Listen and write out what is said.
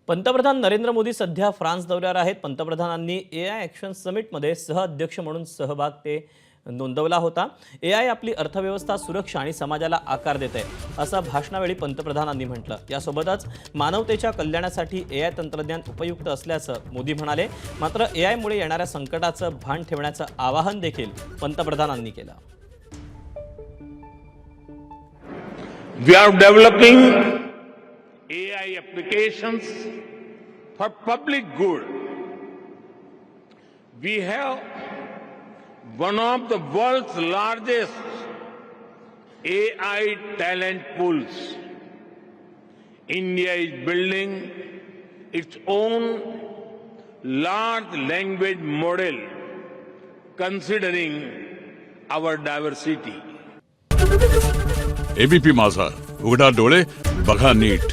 पंतप्रधान नरेंद्र मोदी सध्या फ्रान्स दौऱ्यावर आहेत। पंतप्रधानांनी एआय ॲक्शन समिटमध्ये सहअध्यक्ष म्हणून सहभाग ते नोंदवला होता। एआय आपली अर्थव्यवस्था, सुरक्षा आणि समाजाला आकार देते असं भाषणावेळी पंतप्रधानांनी म्हटलं। यासोबतच मानवतेच्या कल्याणासाठी एआय तंत्रज्ञान उपयुक्त असल्याचं मोदी म्हणाले। मात्र एआयमुळे येणाऱ्या संकटाचं भान ठेवण्याचं आवाहन देखील पंतप्रधानांनी केलं। We are developing AI applications for public good. We have one of the world's largest AI talent pools. India is building its own large language model considering our diversity. ABP माझा, उघडा डोळे बघा नीट।